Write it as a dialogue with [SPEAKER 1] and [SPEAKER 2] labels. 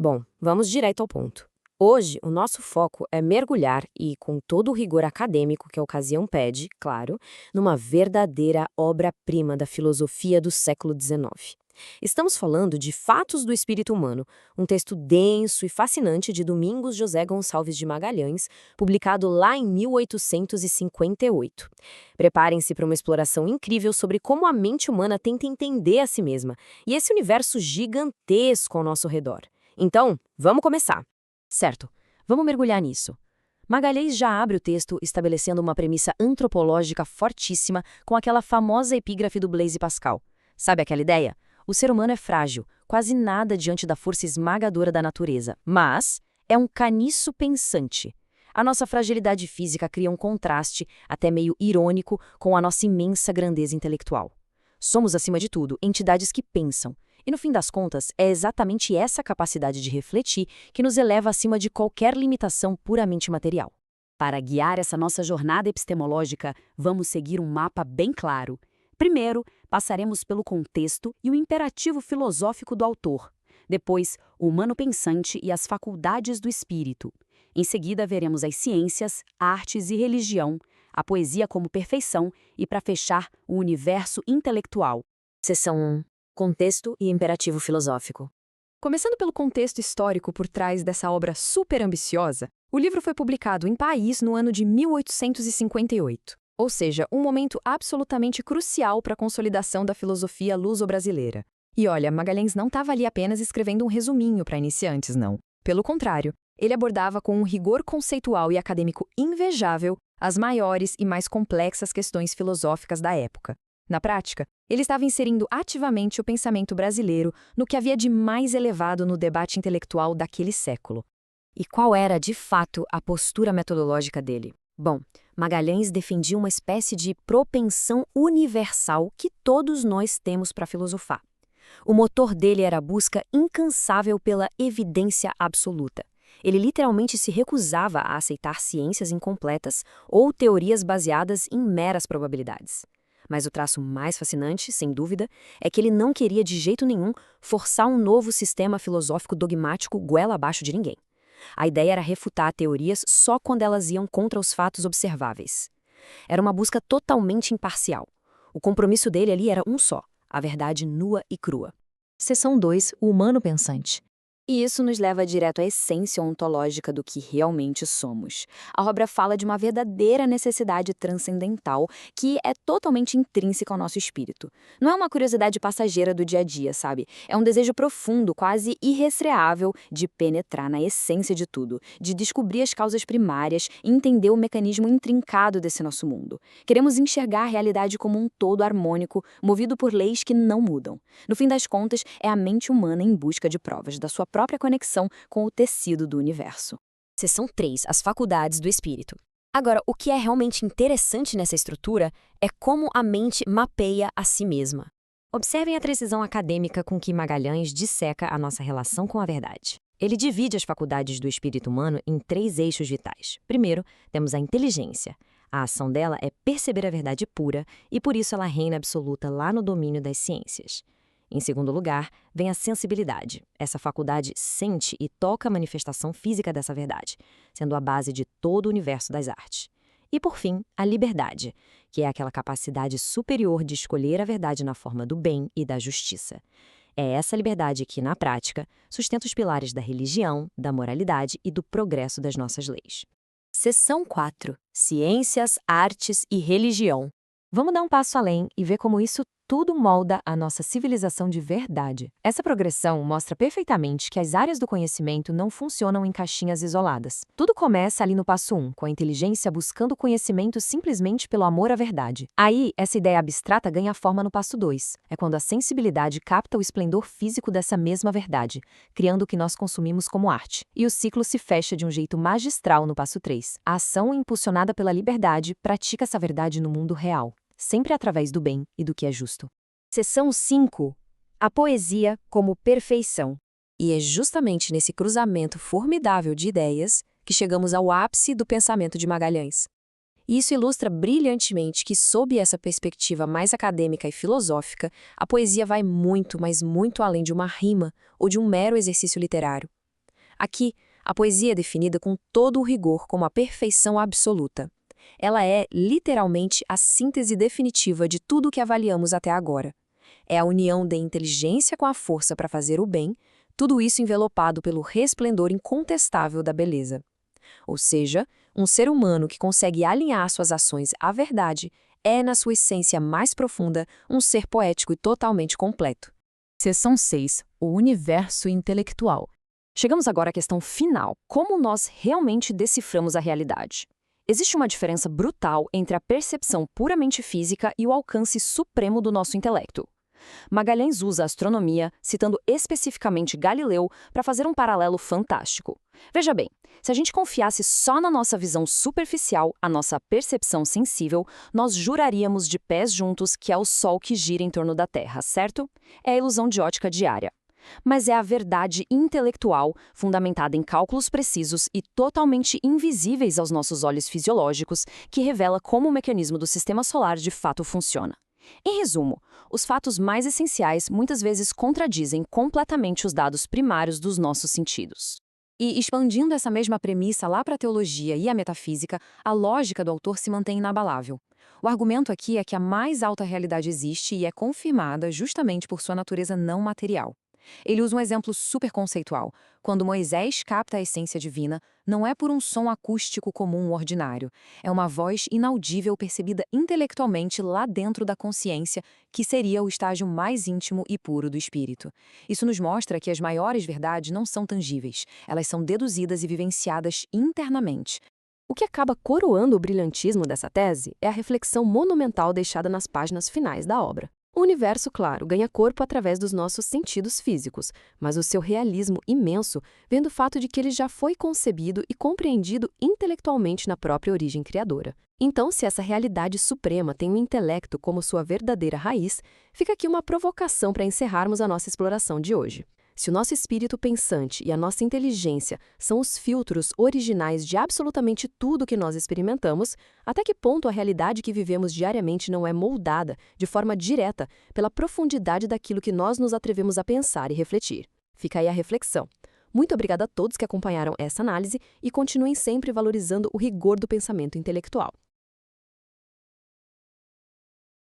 [SPEAKER 1] Bom, vamos direto ao ponto. Hoje, o nosso foco é mergulhar e, com todo o rigor acadêmico que a ocasião pede, claro, numa verdadeira obra-prima da filosofia do século XIX. Estamos falando de Fatos do Espírito Humano, um texto denso e fascinante de Domingos José Gonçalves de Magalhães, publicado lá em 1858. Preparem-se para uma exploração incrível sobre como a mente humana tenta entender a si mesma e esse universo gigantesco ao nosso redor. Então, vamos começar.
[SPEAKER 2] Certo, vamos mergulhar nisso. Magalhães já abre o texto estabelecendo uma premissa antropológica fortíssima com aquela famosa epígrafe do Blaise Pascal. Sabe aquela ideia? O ser humano é frágil, quase nada diante da força esmagadora da natureza, mas é um caniço pensante. A nossa fragilidade física cria um contraste, até meio irônico, com a nossa imensa grandeza intelectual. Somos, acima de tudo, entidades que pensam. E, no fim das contas, é exatamente essa capacidade de refletir que nos eleva acima de qualquer limitação puramente material. Para guiar essa nossa jornada epistemológica, vamos seguir um mapa bem claro. Primeiro, passaremos pelo contexto e o imperativo filosófico do autor. Depois, o humano pensante e as faculdades do espírito. Em seguida, veremos as ciências, artes e religião, a poesia como perfeição e, para fechar, o universo intelectual.
[SPEAKER 1] Seção 1. Contexto e imperativo filosófico.
[SPEAKER 3] Começando pelo contexto histórico por trás dessa obra super ambiciosa, o livro foi publicado em Paris no ano de 1858, ou seja, um momento absolutamente crucial para a consolidação da filosofia luso-brasileira. E olha, Magalhães não estava ali apenas escrevendo um resuminho para iniciantes, não. Pelo contrário, ele abordava com um rigor conceitual e acadêmico invejável as maiores e mais complexas questões filosóficas da época. Na prática, ele estava inserindo ativamente o pensamento brasileiro no que havia de mais elevado no debate intelectual daquele século.
[SPEAKER 1] E qual era, de fato, a postura metodológica dele? Bom, Magalhães defendia uma espécie de propensão universal que todos nós temos para filosofar. O motor dele era a busca incansável pela evidência absoluta. Ele literalmente se recusava a aceitar ciências incompletas ou teorias baseadas em meras probabilidades. Mas o traço mais fascinante, sem dúvida, é que ele não queria de jeito nenhum forçar um novo sistema filosófico dogmático goela abaixo de ninguém. A ideia era refutar teorias só quando elas iam contra os fatos observáveis. Era uma busca totalmente imparcial. O compromisso dele ali era um só, a verdade nua e crua.
[SPEAKER 2] Seção 2. O humano pensante.
[SPEAKER 1] E isso nos leva direto à essência ontológica do que realmente somos. A obra fala de uma verdadeira necessidade transcendental que é totalmente intrínseca ao nosso espírito. Não é uma curiosidade passageira do dia a dia, sabe? É um desejo profundo, quase irrefreável, de penetrar na essência de tudo, de descobrir as causas primárias e entender o mecanismo intrincado desse nosso mundo. Queremos enxergar a realidade como um todo harmônico, movido por leis que não mudam. No fim das contas, é a mente humana em busca de provas da sua própria conexão com o tecido do universo.
[SPEAKER 2] Seção 3. As faculdades do espírito.
[SPEAKER 1] Agora, o que é realmente interessante nessa estrutura é como a mente mapeia a si mesma. Observem a precisão acadêmica com que Magalhães disseca a nossa relação com a verdade. Ele divide as faculdades do espírito humano em 3 eixos vitais. Primeiro, temos a inteligência. A ação dela é perceber a verdade pura e por isso ela reina absoluta lá no domínio das ciências. Em segundo lugar, vem a sensibilidade. Essa faculdade sente e toca a manifestação física dessa verdade, sendo a base de todo o universo das artes. E, por fim, a liberdade, que é aquela capacidade superior de escolher a verdade na forma do bem e da justiça. É essa liberdade que, na prática, sustenta os pilares da religião, da moralidade e do progresso das nossas leis. Seção 4. Ciências, artes e religião. Vamos dar um passo além e ver como isso tudo molda a nossa civilização de verdade. Essa progressão mostra perfeitamente que as áreas do conhecimento não funcionam em caixinhas isoladas. Tudo começa ali no passo 1, com a inteligência buscando conhecimento simplesmente pelo amor à verdade. Aí, essa ideia abstrata ganha forma no passo 2. É quando a sensibilidade capta o esplendor físico dessa mesma verdade, criando o que nós consumimos como arte. E o ciclo se fecha de um jeito magistral no passo 3. A ação impulsionada pela liberdade pratica essa verdade no mundo real, sempre através do bem e do que é justo.
[SPEAKER 2] Seção 5. A poesia como perfeição.
[SPEAKER 1] E é justamente nesse cruzamento formidável de ideias que chegamos ao ápice do pensamento de Magalhães. E isso ilustra brilhantemente que, sob essa perspectiva mais acadêmica e filosófica, a poesia vai muito, mas muito além de uma rima ou de um mero exercício literário.
[SPEAKER 3] Aqui, a poesia é definida com todo o rigor como a perfeição absoluta. Ela é, literalmente, a síntese definitiva de tudo o que avaliamos até agora. É a união da inteligência com a força para fazer o bem, tudo isso envelopado pelo resplendor incontestável da beleza. Ou seja, um ser humano que consegue alinhar suas ações à verdade é, na sua essência mais profunda, um ser poético e totalmente completo.
[SPEAKER 2] Seção 6. O universo intelectual.
[SPEAKER 3] Chegamos agora à questão final: como nós realmente deciframos a realidade? Existe uma diferença brutal entre a percepção puramente física e o alcance supremo do nosso intelecto. Magalhães usa a astronomia, citando especificamente Galileu, para fazer um paralelo fantástico. Veja bem, se a gente confiasse só na nossa visão superficial, a nossa percepção sensível, nós juraríamos de pés juntos que é o Sol que gira em torno da Terra, certo? É a ilusão de ótica diária. Mas é a verdade intelectual, fundamentada em cálculos precisos e totalmente invisíveis aos nossos olhos fisiológicos, que revela como o mecanismo do sistema solar de fato funciona. Em resumo, os fatos mais essenciais muitas vezes contradizem completamente os dados primários dos nossos sentidos. E, expandindo essa mesma premissa lá para a teologia e a metafísica, a lógica do autor se mantém inabalável. O argumento aqui é que a mais alta realidade existe e é confirmada justamente por sua natureza não material. Ele usa um exemplo super conceitual. Quando Moisés capta a essência divina, não é por um som acústico comum ordinário. É uma voz inaudível percebida intelectualmente lá dentro da consciência, que seria o estágio mais íntimo e puro do espírito. Isso nos mostra que as maiores verdades não são tangíveis. Elas são deduzidas e vivenciadas internamente.
[SPEAKER 2] O que acaba coroando o brilhantismo dessa tese é a reflexão monumental deixada nas páginas finais da obra. O universo, claro, ganha corpo através dos nossos sentidos físicos, mas o seu realismo imenso vem do fato de que ele já foi concebido e compreendido intelectualmente na própria origem criadora. Então, se essa realidade suprema tem o intelecto como sua verdadeira raiz, fica aqui uma provocação para encerrarmos a nossa exploração de hoje. Se o nosso espírito pensante e a nossa inteligência são os filtros originais de absolutamente tudo que nós experimentamos, até que ponto a realidade que vivemos diariamente não é moldada, de forma direta, pela profundidade daquilo que nós nos atrevemos a pensar e refletir? Fica aí a reflexão. Muito obrigada a todos que acompanharam essa análise e continuem sempre valorizando o rigor do pensamento intelectual.